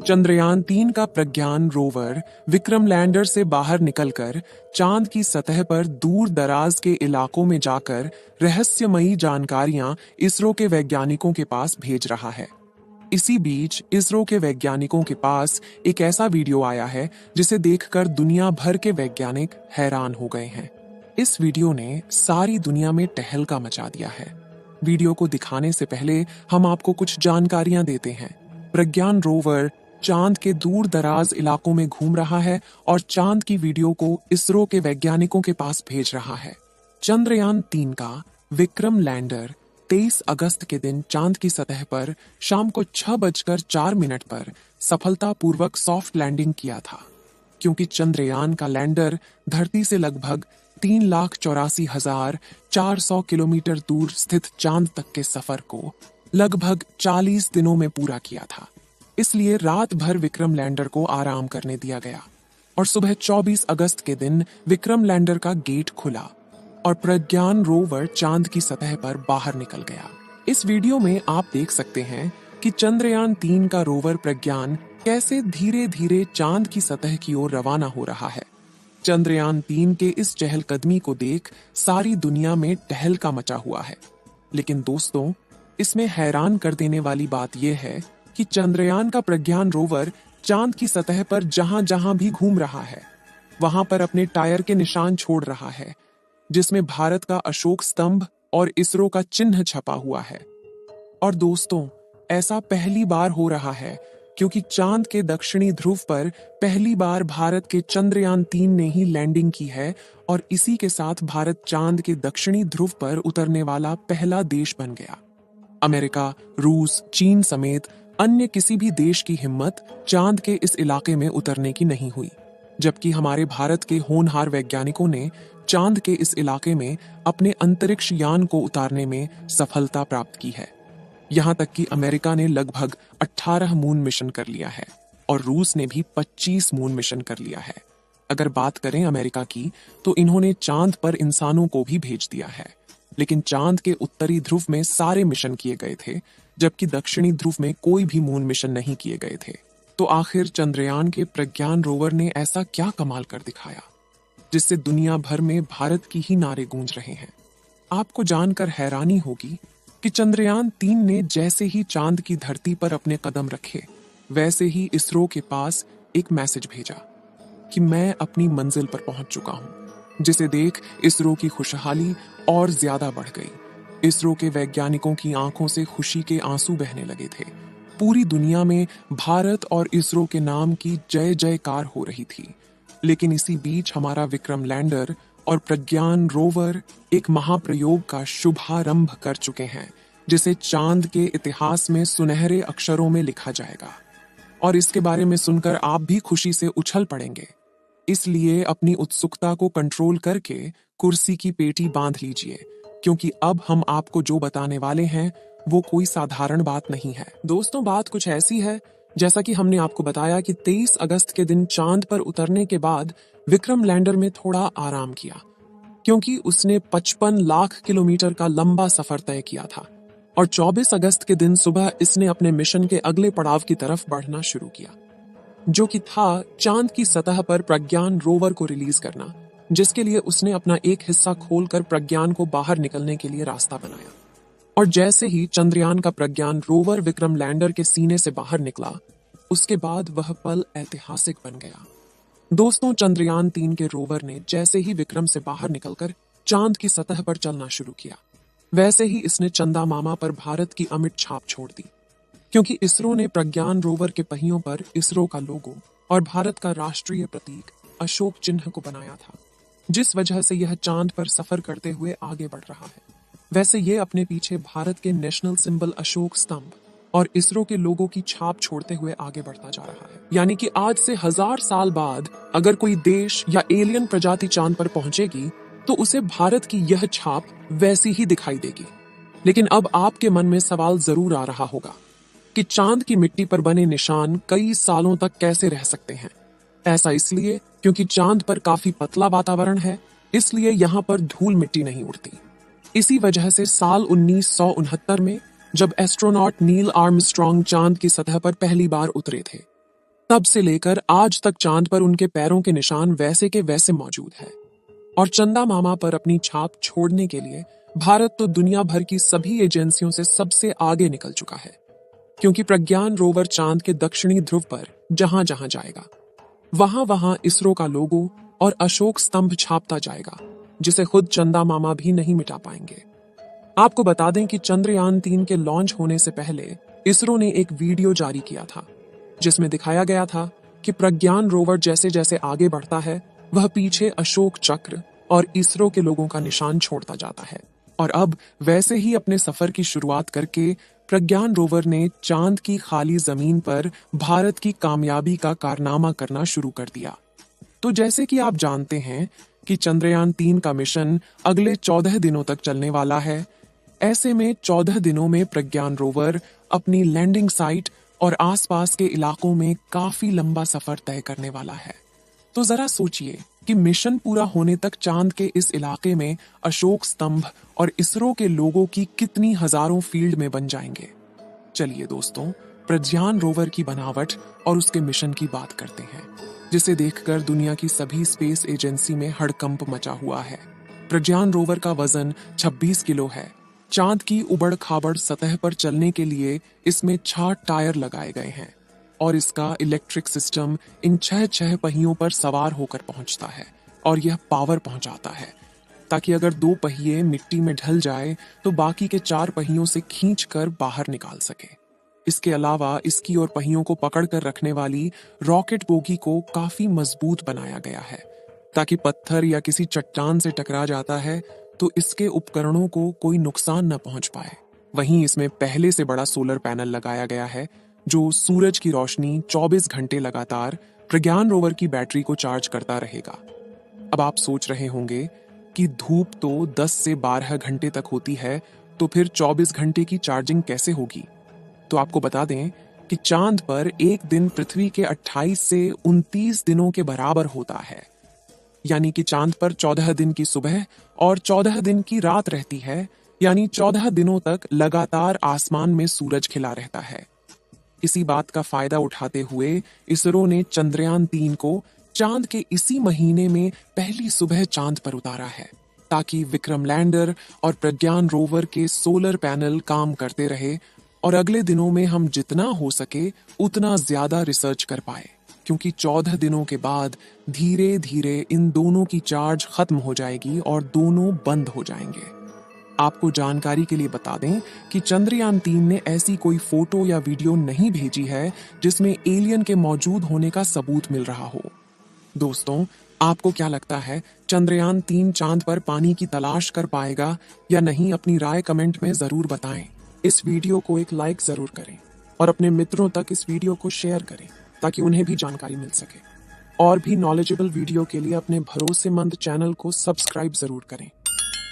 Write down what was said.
चंद्रयान 3 का प्रज्ञान rover Vikram lander से बाहर निकलकर चांद की सतह पर दूर दराज के इलाकों में जाकर रहस्यमयी जानकारियां इसरो के वैज्ञानिकों के पास भेज रहा है। इसी बीच इसरो के वैज्ञानिकों के पास एक ऐसा वीडियो आया है जिसे देखकर दुनिया भर के वैज्ञानिक हैरान हो गए हैं। इस वीडियो ने सारी दुनिया में तहलका मचा दिया है। वीडियो को दिखाने से पहले हम आपको कुछ जानकारियां देते हैं। प्रज्ञान रोवर चांद के दूर दराज इलाकों में घूम रहा है और चांद की वीडियो को इसरो के वैज्ञानिकों के पास भेज रहा है। चंद्रयान 3 का विक्रम लैंडर 23 अगस्त के दिन चांद की सतह पर शाम को 6:04 पर सफलतापूर्वक सॉफ्ट लैंडिंग किया था। क्योंकि चंद्रयान का लैंडर धरती से लगभग 3,84,400 किलोमीटर दूर स्थित चांद तक के सफर को लगभग 40 दिनों में पूरा किया था, इसलिए रात भर विक्रम लैंडर को आराम करने दिया गया और सुबह 24 अगस्त के दिन विक्रम लैंडर का गेट खुला और प्रज्ञान रोवर चांद की सतह पर बाहर निकल गया। इस वीडियो में आप देख सकते हैं कि चंद्रयान 3 का रोवर प्रज्ञान कैसे धीरे धीरे चांद की सतह की ओर रवाना हो रहा है। चंद्रयान 3 के इस चहलकदमी को देख सारी दुनिया में तहलका मचा हुआ है। लेकिन दोस्तों, इसमें हैरान कर देने वाली बात यह है कि चंद्रयान का प्रज्ञान रोवर चांद की सतह पर जहां जहां भी घूम रहा है वहां पर अपने टायर के निशान छोड़ रहा है, जिसमें भारत का अशोक स्तंभ और इसरो का चिन्ह छपा हुआ है। और दोस्तों, ऐसा पहली बार हो रहा है क्योंकि चांद के दक्षिणी ध्रुव पर पहली बार भारत के चंद्रयान 3 ने ही लैंडिंग की है और इसी के साथ भारत चांद के दक्षिणी ध्रुव पर उतरने वाला पहला देश बन गया। अमेरिका, रूस, चीन समेत अन्य किसी भी देश की हिम्मत चांद के इस इलाके में उतरने की नहीं हुई, जबकि हमारे भारत के होनहार वैज्ञानिकों ने चांद के इस इलाके में अपने अंतरिक्ष यान को उतारने में सफलता प्राप्त की है। यहां तक कि अमेरिका ने लगभग 18 मून मिशन कर लिया है और रूस ने भी 25 मून मिशन कर लिया है। अगर बात करें अमेरिका की, तो इन्होंने चांद पर इंसानों को भी भेज दिया है, लेकिन चांद के उत्तरी ध्रुव में सारे मिशन किए गए थे, जबकि दक्षिणी ध्रुव में कोई भी मून मिशन नहीं किए गए थे। तो आखिर चंद्रयान के प्रज्ञान रोवर ने ऐसा क्या कमाल कर दिखाया जिससे दुनिया भर में भारत की ही नारे गूंज रहे हैं। आपको जानकर हैरानी होगी कि चंद्रयान 3 ने जैसे ही चांद की धरती पर अपने कदम रखे, वैसे ही इसरो के पास एक मैसेज भेजा कि मैं अपनी मंजिल पर पहुंच चुका हूं, जिसे देख इसरो की खुशहाली और ज्यादा बढ़ गई। इसरो के वैज्ञानिकों की आंखों से खुशी के आंसू बहने लगे थे। पूरी दुनिया में भारत और इसरो के नाम की जय जयकार हो रही थी। लेकिन इसी बीच हमारा विक्रम लैंडर और प्रज्ञान रोवर एक महाप्रयोग का शुभारंभ कर चुके हैं, जिसे चांद के इतिहास में सुनहरे अक्षरों में लिखा जाएगा। और इसके बारे में सुनकर आप भी खुशी से उछल पड़ेंगे। इसलिए अपनी उत्सुकता को कंट्रोल करके कुर्सी की पेटी बांध लीजिए, क्योंकि अब हम आपको जो बताने वाले हैं वो कोई साधारण बात नहीं है। दोस्तों, बात कुछ ऐसी है जैसा कि हमने आपको बताया कि 23 अगस्त के दिन चांद पर उतरने के बाद विक्रम लैंडर में थोड़ा आराम किया, क्योंकि उसने 55 लाख किलोमीटर का लंबा सफर तय किया था और 24 अगस्त के दिन सुबह इसने अपने मिशन के अगले पड़ाव की तरफ बढ़ना शुरू किया, जो कि था चांद की सतह पर प्रज्ञान रोवर को रिलीज करना, जिसके लिए उसने अपना एक हिस्सा खोलकर प्रज्ञान को बाहर निकलने के लिए रास्ता बनाया। और जैसे ही चंद्रयान का प्रज्ञान रोवर विक्रम लैंडर के सीने से बाहर निकला, उसके बाद वह पल ऐतिहासिक बन गया। दोस्तों, चंद्रयान 3 के रोवर ने जैसे ही विक्रम से बाहर निकलकर चांद की सतह पर चलना शुरू किया, वैसे ही इसने चंदा मामा पर भारत की अमिट छाप छोड़ दी, क्योंकि इसरो ने प्रज्ञान रोवर के पहियों पर इसरो का लोगो और भारत का राष्ट्रीय प्रतीक अशोक चिन्ह को बनाया था, जिस वजह से यह चांद पर सफर करते हुए आगे बढ़ रहा है। वैसे ये अपने पीछे भारत के नेशनल सिंबल अशोक स्तंभ और इसरो के लोगों की छाप छोड़ते हुए आगे बढ़ता जा रहा है। यानी कि आज से 1000 साल बाद अगर कोई देश या एलियन प्रजाति चांद पर पहुंचेगी तो उसे भारत की यह छाप वैसी ही दिखाई देगी। लेकिन अब आपके मन में सवाल जरूर आ रहा होगा कि चांद की मिट्टी पर बने निशान कई सालों तक कैसे रह सकते हैं। ऐसा इसलिए क्योंकि चांद पर काफी पतला वातावरण है, इसलिए यहाँ पर धूल मिट्टी नहीं उड़ती। इसी वजह से साल 1969 में जब एस्ट्रोनॉट नील आर्मस्ट्रॉन्ग चांद की सतह पर पहली बार उतरे थे, तब से लेकर आज तक चांद पर उनके पैरों के निशान वैसे के वैसे मौजूद हैं। और चंदा मामा पर अपनी छाप छोड़ने के लिए भारत तो दुनिया भर की सभी एजेंसियों से सबसे आगे निकल चुका है, क्योंकि प्रज्ञान रोवर चांद के दक्षिणी ध्रुव पर जहां जहां जाएगा वहां वहां इसरो का लोगो और अशोक स्तंभ छापता जाएगा, जिसे खुद चंदा मामा भी नहीं मिटा पाएंगे। आपको बता दें कि चंद्रयान 3 के लॉन्च होने से पहले इसरो ने एक वीडियो जारी किया था, जिसमें दिखाया गया था कि प्रज्ञान रोवर जैसे जैसे आगे बढ़ता है वह पीछे अशोक चक्र और इसरो के लोगों का निशान छोड़ता जाता है। और अब वैसे ही अपने सफर की शुरुआत करके प्रज्ञान रोवर ने चांद की खाली जमीन पर भारत की कामयाबी का कारनामा करना शुरू कर दिया। तो जैसे कि आप जानते हैं कि चंद्रयान 3 का मिशन अगले 14 दिनों तक चलने वाला है। ऐसे में 14 दिनों में प्रज्ञान रोवर अपनी लैंडिंग साइट और आसपास के इलाकों में काफी लंबा सफर तय करने वाला है। तो जरा सोचिए कि मिशन पूरा होने तक चांद के इस इलाके में अशोक स्तंभ और इसरो के लोगों की कितनी हजारों फील्ड में बन जाएंगे। चलिए दोस्तों, प्रज्ञान रोवर की बनावट और उसके मिशन की बात करते हैं, जिसे देखकर दुनिया की सभी स्पेस एजेंसी में हड़कंप मचा हुआ है। प्रज्ञान रोवर का वजन 26 किलो है। चांद की उबड़ खाबड़ सतह पर चलने के लिए इसमें 6 टायर लगाए गए हैं और इसका इलेक्ट्रिक सिस्टम इन 6 पहियों पर सवार होकर पहुंचता है और यह पावर पहुंचाता है, ताकि अगर 2 पहिए मिट्टी में ढल जाए तो बाकी के 4 पहियों से खींचकर बाहर निकाल सके। इसके अलावा इसकी और पहियों को पकड़कर रखने वाली रॉकेट बोगी को काफी मजबूत बनाया गया है, ताकि पत्थर या किसी चट्टान से टकरा जाता है तो इसके उपकरणों को कोई नुकसान न पहुंच पाए। वहीं इसमें पहले से बड़ा सोलर पैनल लगाया गया है, जो सूरज की रोशनी 24 घंटे लगातार प्रज्ञान रोवर की बैटरी को चार्ज करता रहेगा। अब आप सोच रहे होंगे कि धूप तो 10 से 12 घंटे तक होती है, तो फिर 24 घंटे की चार्जिंग कैसे होगी? तो आपको बता दें कि चांद पर एक दिन पृथ्वी के 28 से 29 दिनों के बराबर होता है। यानी कि चांद पर 14 दिन की सुबह और 14 दिन की रात रहती है, यानी 14 दिनों तक लगातार आसमान में सूरज खिला रहता है। इसी बात का फायदा उठाते हुए इसरो ने चंद्रयान 3 को चांद के इसी महीने में पहली सुबह चांद पर उतारा है, ताकि विक्रम लैंडर और प्रज्ञान रोवर के सोलर पैनल काम करते रहे और अगले दिनों में हम जितना हो सके उतना ज्यादा रिसर्च कर पाए, क्योंकि 14 दिनों के बाद धीरे धीरे इन दोनों की चार्ज खत्म हो जाएगी और दोनों बंद हो जाएंगे। आपको जानकारी के लिए बता दें कि चंद्रयान 3 ने ऐसी कोई फोटो या वीडियो नहीं भेजी है जिसमें एलियन के मौजूद होने का सबूत मिल रहा हो। दोस्तों, आपको क्या लगता है, चंद्रयान 3 चांद पर पानी की तलाश कर पाएगा या नहीं? अपनी राय कमेंट में जरूर बताएं। इस वीडियो को एक लाइक जरूर करें और अपने मित्रों तक इस वीडियो को शेयर करें, ताकि उन्हें भी जानकारी मिल सके। और भी नॉलेजेबल वीडियो के लिए अपने भरोसेमंद चैनल को सब्सक्राइब जरूर करें।